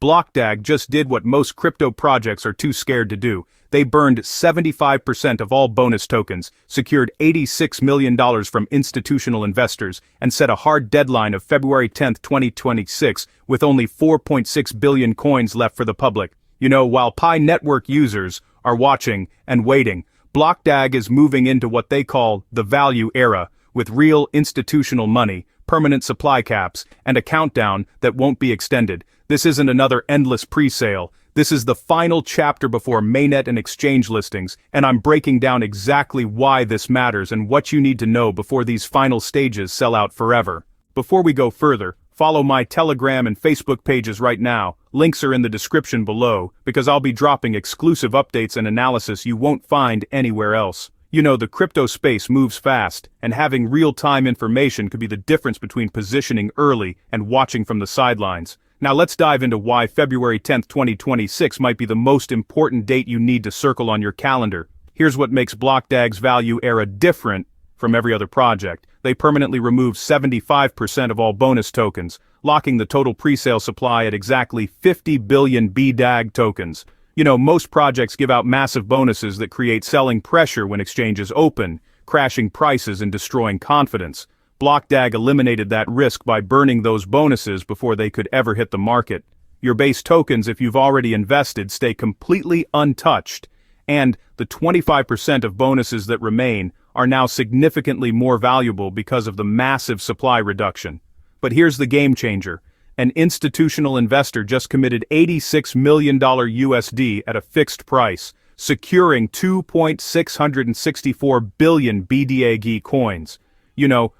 BlockDAG just did what most crypto projects are too scared to do. They burned 75% of all bonus tokens, secured $86 million from institutional investors, and set a hard deadline of February 10, 2026, with only 4.6 billion coins left for the public. While Pi network users are watching and waiting, BlockDAG is moving into what they call the value era, with real institutional money, permanent supply caps, and a countdown that won't be extended. This isn't another endless pre-sale. This is the final chapter before mainnet and exchange listings, and I'm breaking down exactly why this matters and what you need to know before these final stages sell out forever. Before we go further, follow my Telegram and Facebook pages right now. Links are in the description below, because I'll be dropping exclusive updates and analysis you won't find anywhere else. The crypto space moves fast, and having real-time information could be the difference between positioning early and watching from the sidelines. Now let's dive into why February 10, 2026 might be the most important date you need to circle on your calendar. Here's what makes BlockDAG's value era different from every other project. They permanently removed 75% of all bonus tokens, locking the total presale supply at exactly 50 billion BDAG tokens. Most projects give out massive bonuses that create selling pressure when exchanges open, crashing prices and destroying confidence. BlockDAG eliminated that risk by burning those bonuses before they could ever hit the market. Your base tokens, if you've already invested, stay completely untouched, and the 25% of bonuses that remain are now significantly more valuable because of the massive supply reduction. But here's the game changer. An institutional investor just committed $86 million USD at a fixed price, securing 2.664 billion BDAG coins.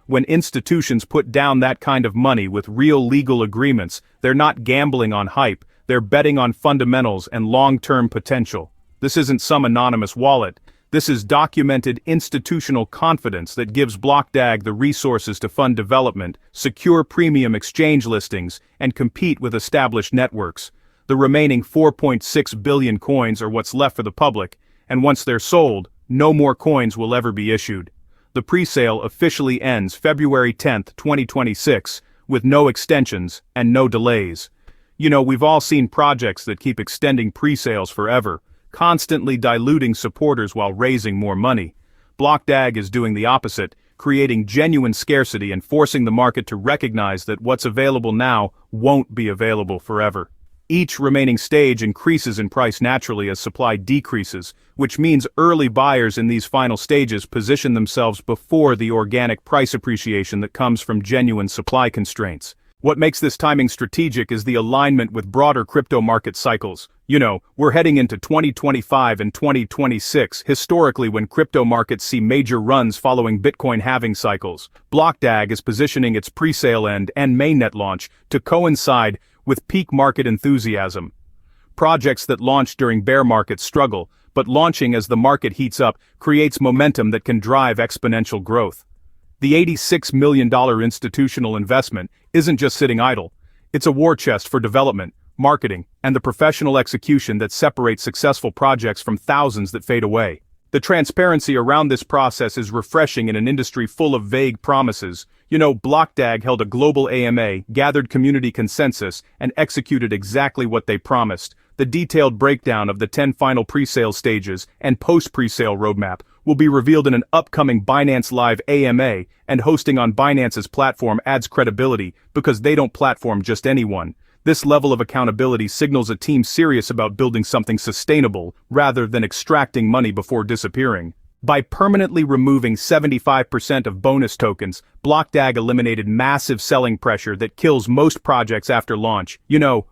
When institutions put down that kind of money with real legal agreements, they're not gambling on hype, they're betting on fundamentals and long-term potential. This isn't some anonymous wallet. This is documented institutional confidence that gives BlockDAG the resources to fund development, secure premium exchange listings, and compete with established networks. The remaining 4.6 billion coins are what's left for the public, and once they're sold, no more coins will ever be issued. The presale officially ends February 10, 2026, with no extensions and no delays. We've all seen projects that keep extending presales forever, constantly diluting supporters while raising more money. BlockDAG is doing the opposite, creating genuine scarcity and forcing the market to recognize that what's available now won't be available forever. Each remaining stage increases in price naturally as supply decreases, which means early buyers in these final stages position themselves before the organic price appreciation that comes from genuine supply constraints. What makes this timing strategic is the alignment with broader crypto market cycles. We're heading into 2025 and 2026, historically when crypto markets see major runs following Bitcoin halving cycles. BlockDAG is positioning its presale end and mainnet launch to coincide with peak market enthusiasm. Projects that launch during bear markets struggle, but launching as the market heats up creates momentum that can drive exponential growth. The $86 million institutional investment isn't just sitting idle. It's a war chest for development, marketing, and the professional execution that separates successful projects from thousands that fade away. The transparency around this process is refreshing in an industry full of vague promises. BlockDAG held a global AMA, gathered community consensus, and executed exactly what they promised. The detailed breakdown of the 10 final presale stages and post-presale roadmap will be revealed in an upcoming Binance Live AMA, and hosting on Binance's platform adds credibility because they don't platform just anyone. This level of accountability signals a team serious about building something sustainable rather than extracting money before disappearing. By permanently removing 75% of bonus tokens, BlockDAG eliminated massive selling pressure that kills most projects after launch.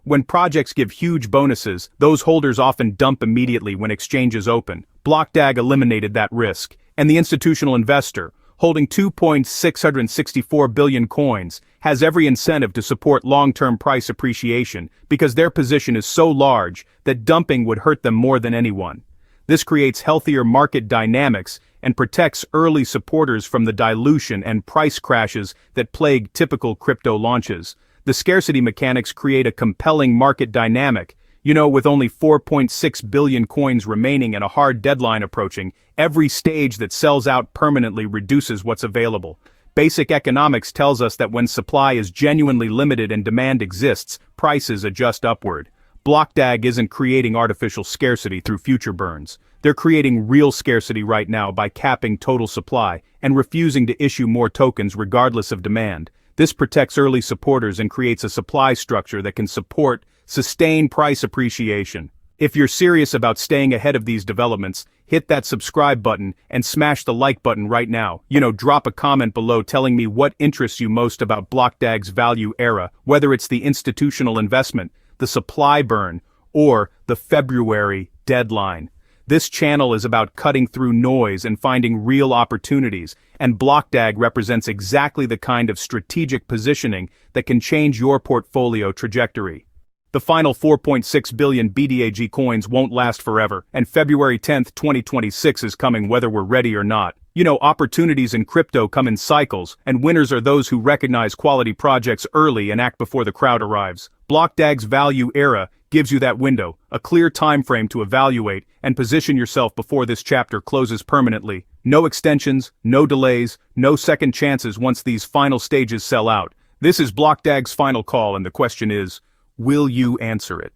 When projects give huge bonuses, those holders often dump immediately when exchanges open. BlockDAG eliminated that risk, and the institutional investor, holding 2.664 billion coins, has every incentive to support long-term price appreciation because their position is so large that dumping would hurt them more than anyone. This creates healthier market dynamics and protects early supporters from the dilution and price crashes that plague typical crypto launches. The scarcity mechanics create a compelling market dynamic. With only 4.6 billion coins remaining and a hard deadline approaching, every stage that sells out permanently reduces what's available. Basic economics tells us that when supply is genuinely limited and demand exists, prices adjust upward. BlockDAG isn't creating artificial scarcity through future burns. They're creating real scarcity right now by capping total supply and refusing to issue more tokens regardless of demand. This protects early supporters and creates a supply structure that can support sustained price appreciation. If you're serious about staying ahead of these developments, hit that subscribe button and smash the like button right now. Drop a comment below telling me what interests you most about BlockDAG's value era, whether it's the institutional investment, the supply burn, or the February deadline. This channel is about cutting through noise and finding real opportunities, and BlockDAG represents exactly the kind of strategic positioning that can change your portfolio trajectory. The final 4.6 billion BDAG coins won't last forever, and February 10, 2026 is coming whether we're ready or not. Opportunities in crypto come in cycles, and winners are those who recognize quality projects early and act before the crowd arrives. BlockDAG's value era gives you that window, a clear time frame to evaluate and position yourself before this chapter closes permanently. No extensions, no delays, no second chances once these final stages sell out. This is BlockDAG's final call, and the question is, will you answer it?